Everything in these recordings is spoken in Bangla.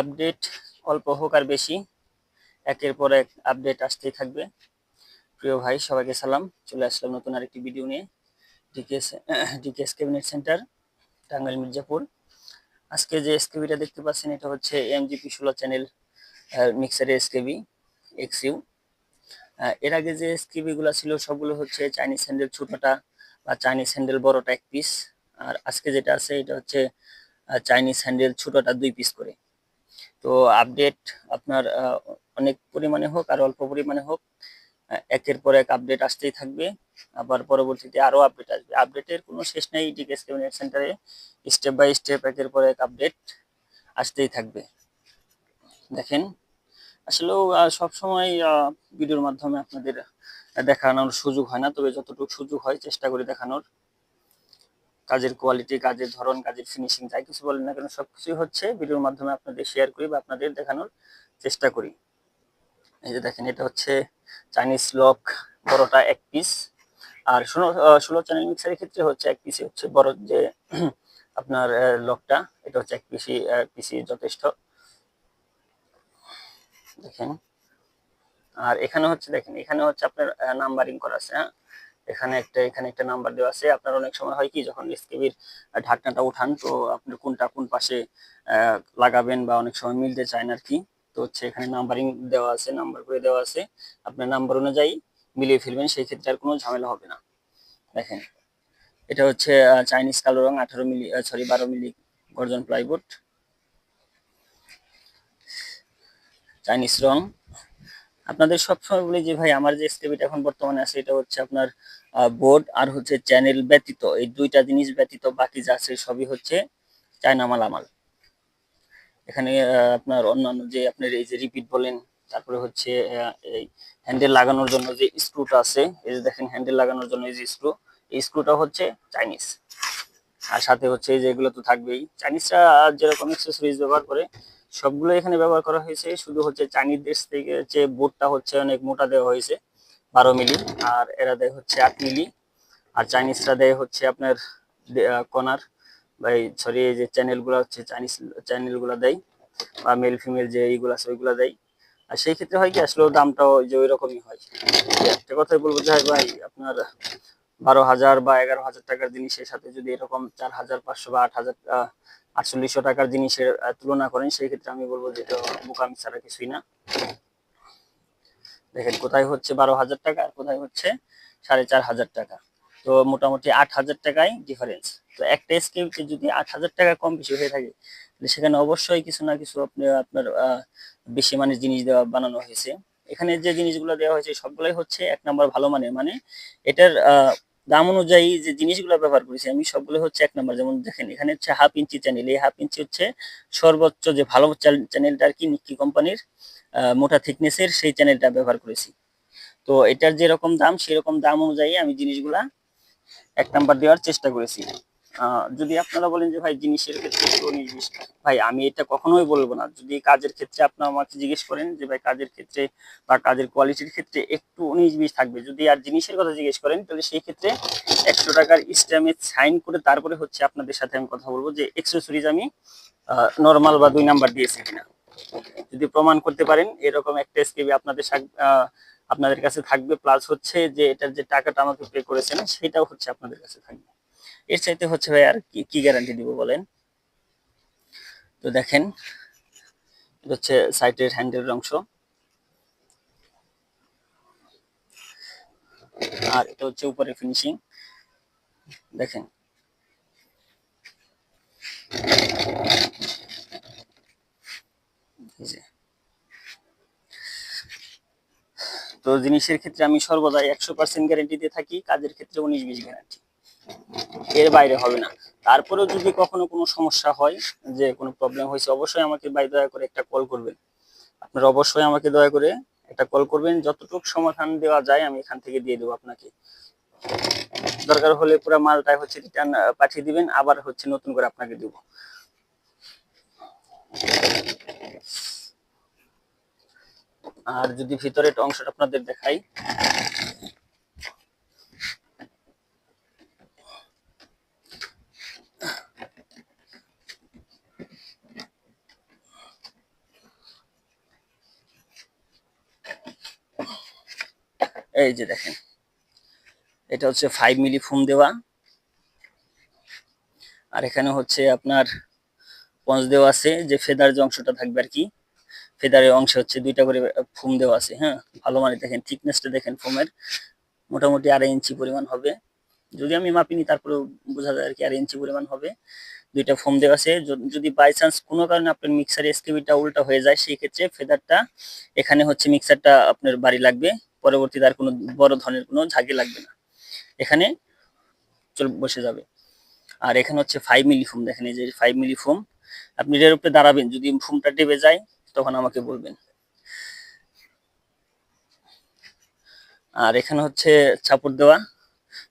আপডেট অল্প হোক আর বেশি, একের পর এক আপডেট আসতেই থাকবে। প্রিয় ভাই, সবাইকে সালাম। চলে আসলাম নতুন আরেকটি ভিডিও নিয়ে। ডিকেএস ক্যাবিনেট সেন্টার, টাঙ্গাইল মির্জাপুর। আজকে যে এসকেবিটা দেখতে পাচ্ছেন, এটা হচ্ছে এমজিপি 16 চ্যানেল মিক্সারের এসকেবি এক্সইউ। এর আগে যে এসকেবি গুলো ছিল সবগুলো হচ্ছে চাইনিজ হ্যান্ডেল ছোটটা বা চাইনিজ হ্যান্ডেল বড়টা 1 পিস, আর আজকে যেটা আছে এটা হচ্ছে চাইনিজ হ্যান্ডেল ছোটটা 2 পিস করে। তো আপডেট আপনার অনেক পরিমাণে হোক আর অল্প পরিমাণে হোক, একের পর এক আপডেট আসতেই থাকবে। আবার পরবর্তীতে আরো আপডেট আসবে। আপডেটের কোনো শেষ নেই। ডিকেএস ক্যাবিনেট সেন্টারে স্টেপ বাই স্টেপ একের পর এক আপডেট আসতেই থাকবে। দেখেন, আসলেও সবসময় ভিডিওর মাধ্যমে আপনাদের দেখানোর সুযোগ হয় না, তবে যতটুকু সুযোগ হয় চেষ্টা করি দেখানোর। কাজের কোয়ালিটি, কাজের ধরন, কাজের ফিনিশিং যাই কিছু বলেন না কেন, সবকিছুই হচ্ছে ভিডিওর মাধ্যমে আপনাদের শেয়ার করি বা আপনাদের দেখানোর চেষ্টা করি। এই যে দেখেন, এটা হচ্ছে চাইনিজ লক বড়টা 1 পিস, আর 16 চ্যানেল মিক্সারের ক্ষেত্রে হচ্ছে 1 পিসি হচ্ছে বড় যে আপনার লকটা, এটা হচ্ছে 1 পিসি যথেষ্ট। দেখেন, আর এখানে হচ্ছে দেখেন, এখানে হচ্ছে আপনার নাম্বারিং করা আছে। হ্যাঁ, এখানে একটা নাম্বার দেওয়া আছে। আপনার অনেক সময় হয় কি, যখন এসকেবির ঢাকনাটা উঠান, তো আপনি কোনটা কোন পাশে লাগাবেন বা অনেক সময় মিলতে চায় না আর কি। তো হচ্ছে এখানে নাম্বারিং দেওয়া আছে, নাম্বার করে দেওয়া আছে। আপনার নাম্বার অনুযায়ী মিলিয়ে ফেলবেন, সেই ক্ষেত্রে আর কোনো ঝামেলা হবে না। দেখেন, এটা হচ্ছে চাইনিজ কালো রং 18 মিলি, সরি 12 মিলি গর্জন প্লাইবোর্ড, চাইনিজ রং। আপনাদের সবসময় বলি যে ভাই, আমার যে এসকেবিটা এখন বর্তমানে আছে এটা হচ্ছে আপনার বোর্ড আর হচ্ছে চ্যানেল ব্যতীত, এই দুইটা জিনিস ব্যতীত বাকি যা আছে সবই হচ্ছে চায়না মালামাল। এখানে আপনার অন্যান্য যে আপনার এই যে রিপিট বলেন, তারপরে হচ্ছে এই হ্যান্ডেল লাগানোর জন্য যে স্ক্রুটা আছে, এই যে দেখেন হ্যান্ডেল লাগানোর জন্য এই যে স্ক্রু, এই স্ক্রুটা হচ্ছে চাইনিজ। আর সাথে হচ্ছে এই যে এগুলো তো থাকবেই, চাইনিজরা যেরকম অ্যাক্সেসরিজ ব্যবহার করে সবগুলো এখানে ব্যবহার করা হয়েছে। শুধু হচ্ছে চাইনিজ দেশ থেকে যে বোর্ডটা হচ্ছে অনেক মোটা দেওয়া হয়েছে 12 মিলি, আর এরা দেয় হচ্ছে 8 মিলি। আর চাইনিজরা দেয় হচ্ছে আপনার কর্নার বা সরি এই যে চ্যানেলগুলো হচ্ছে চাইনিজ চ্যানেলগুলো দেয়, বা মেল ফিমেল যে এইগুলো আছে ওইগুলো দেয়। আর সেই ক্ষেত্রে হয় কি, আসলে দামটাও যে ওই রকমই হয়। একটা কথাই বলবো যে ভাই, আপনার 12,000 বা 11,000 টাকার জিনিসের সাথে যদি এরকম 4,500 বা 8,000 4800 টাকার জিনিসের তুলনা করেন, সেই ক্ষেত্রে আমি বলবো যে এটা বোকামি ছাড়া কিছুই না। দেখেন, কোথায় হচ্ছে 12,000 টাকা আর কোথায় হচ্ছে 4,500 টাকা। তো মোটামুটি 8,000 টাকায় ডিফারেন্স। তো একটা স্কেপে যদি 8,000 টাকা কম বেশি হয়ে থাকে, সেখানে অবশ্যই কিছু না কিছু আপনার বেশি মানের জিনিস দেওয়া বানানো হয়েছে। এখানে যে জিনিসগুলো দেওয়া হয়েছে সবগুলাই হচ্ছে 1 নাম্বার ভালো মানের, মানে এটার দাম অনুযায়ী যে জিনিসগুলো ব্যবহার করেছি আমি সবগুলো হচ্ছে 1 নাম্বার। যেমন দেখেন, এখানে হচ্ছে 1/2 ইঞ্চি চ্যানেল, এই 1/2 ইঞ্চি হচ্ছে সর্বোচ্চ যে ভালো চ্যানেলটা আর কি, নিক্কি কোম্পানির মোটা থিকনেসের সেই চ্যানেলটা ব্যবহার করেছি। তো এটার যেরকম দাম সেরকম দাম অনুযায়ী আমি জিনিসগুলা 1 নাম্বার দেওয়ার চেষ্টা করেছি। যদি আপনারা বলেন যে ভাই জিনিসের ক্ষেত্রে একটু 19-20, ভাই আমি এটা কখনোই বলবো না। যদি কাজের ক্ষেত্রে আপনারা আমাকে জিজ্ঞেস করেন যে ভাই কাজের ক্ষেত্রে বা কাজের কোয়ালিটির ক্ষেত্রে একটু 19-20 থাকবে, যদি আর জিনিসের কথা জিজ্ঞেস করেন তাহলে সেই ক্ষেত্রে 100 টাকার স্ট্যাম্পে সাইন করে তারপরে হচ্ছে আপনাদের সাথে আমি কথা বলবো যে এক্সেসরিজ আমি নর্মাল বা 2 নাম্বার দিয়েছি কিনা। যদি প্রমাণ করতে পারেন, এরকম একটা এসকেবি আপনাদের কাছে থাকবে, প্লাস হচ্ছে যে এটার যে টাকাটা আমাকে পে করেছেন সেটাও হচ্ছে আপনাদের কাছে থাকবে। এর চাইতে হচ্ছে ভাই আর কি গ্যারান্টি দিব বলেন। তো দেখেন, এটা হচ্ছে সাইটের হ্যান্ডেলের অংশ, আর এটা হচ্ছে উপরে ফিনিশিং। দেখেন, এই যে। তো জিনিসের ক্ষেত্রে আমি সর্বদাই 100% গ্যারান্টি দিয়ে থাকি, কাজের ক্ষেত্রে 19-20 গ্যারান্টি, এর বাইরে হবে না। তারপরেও যদি কখনো কোনো সমস্যা হয়, যে কোনো প্রবলেম হয়েছে, অবশ্যই আমাকে ভাই দয়া করে একটা কল করবেন। আপনারা অবশ্যই আমাকে দয়া করে একটা কল করবেন, যতটুকু সমাধান দেওয়া যায় আমি এখান থেকে দিয়ে দেবো আপনাকে। দরকার হলে পুরো মালটাই হচ্ছে রিটার্ন পাঠিয়ে দিবেন, আবার হচ্ছে নতুন করে আপনাকে দেবো। আর যদি ভিতরের অংশটা আপনাদের দেখাই, এই যে দেখেন, এটা হচ্ছে 5 মিলি ফোম দেওয়া, আর এখানে হচ্ছে আপনার পঞ্চ দেওয়া আছে, যে ফেদার যে অংশটা থাকবে আর কি, ফেদারের অংশে হচ্ছে 2টা করে ফোম দেওয়া আছে। হ্যাঁ, ভালো মানে দেখেন থিকনেসটা দেখেন ফোমের, মোটামুটি 2.5 ইঞ্চি পরিমাণ হবে, যদি আমি মাপিনি তারপরেও বোঝা যায় আর কি, 2.5 ইঞ্চি পরিমাণ হবে। 2টা ফোম দেওয়া আছে, যদি বাই চান্স কোনো কারণে আপনার মিক্সার এসকেবিটা উল্টা হয়ে যায়, সেই ক্ষেত্রে ফেদারটা এখানে হচ্ছে মিক্সারটা আপনার বাড়ি লাগবে, পরবর্তীতে আর কোনো বড় ধরনের কোনো ঝাঁকি লাগবে না, এখানে বসে যাবে। আর এখানে হচ্ছে 5 মিলি ফোম, দেখেন এই যে 5 মিলি ফোম, আপনি এর উপরে দাঁড়াবেন, যদি ফোমটা ডেবে যায় তখন আমাকে বলবেন। আর এখানে হচ্ছে সাপোর্ট দেওয়া,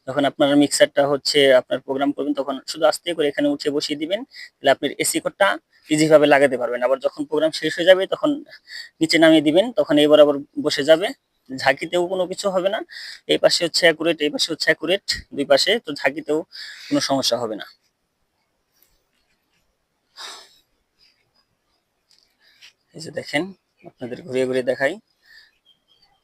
যখন আপনার মিক্সারটা হচ্ছে আপনার প্রোগ্রাম করবেন তখন শুধু আস্তে করে এখানে উঠে বসিয়ে দিবেন, তাহলে আপনার এসি কোডটা ইজি ভাবে লাগাতে পারবেন। আবার যখন প্রোগ্রাম শেষ হয়ে যাবে তখন নিচে নামিয়ে দিবেন, তখন এই বরাবর বসে যাবে, ঝাঁকিতেও কোনো কিছু হবে না। এই পাশে হচ্ছে অ্যাকুরেট, এই পাশে হচ্ছে অ্যাকুরেট, দুই পাশে, তো ঝাঁকিতেও কোনো সমস্যা হবে না। এই যে দেখেন, আপনাদের ঘুরিয়ে ঘুরিয়ে দেখাই।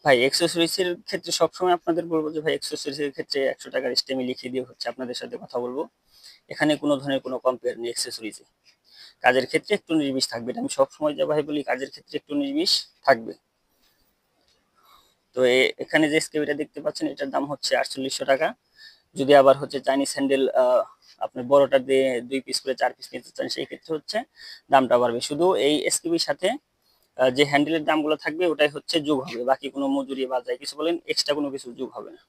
ভাই এক্সেসরিজের ক্ষেত্রে সবসময় আপনাদের বলবো যে ভাই এক্সেসরিজের ক্ষেত্রে 100 টাকার স্টেমি লিখে দিয়ে হচ্ছে আপনাদের সাথে কথা বলবো, এখানে কোনো ধরনের কোনো কম্পেয়ার নেই এক্সেসরিজে। কাজের ক্ষেত্রে একটু নির্বিষ থাকবে, এটা আমি সবসময় যা ভাই বলি, কাজের ক্ষেত্রে একটু নির্বিষ থাকবে। তো এখানে যে স্কেবিটা দেখতে পাচ্ছেন এটার দাম হচ্ছে 4800 টাকা। যদি আবার হচ্ছে চাইনিজ হ্যান্ডেল আপনি বড়টা দিয়ে 2 পিস করে 4 পিস নিতে চান, সেই ক্ষেত্রে হচ্ছে দামটা বাড়বে। শুধু এই এসকেবির সাথে যে হ্যান্ডেলের দামগুলো থাকবে ওটাই হচ্ছে যোগ হবে, বাকি কোনো মজুরি বা যাই কিছু বলেন এক্সট্রা কোনো কিছু যোগ হবে না।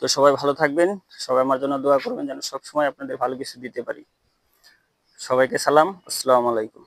তো সবাই ভালো থাকবেন, সবাই আমার জন্য দোয়া করবেন যেন সবসময় আপনাদের ভালো কিছু দিতে পারি। সবাইকে সালাম, আসসালামু আলাইকুম।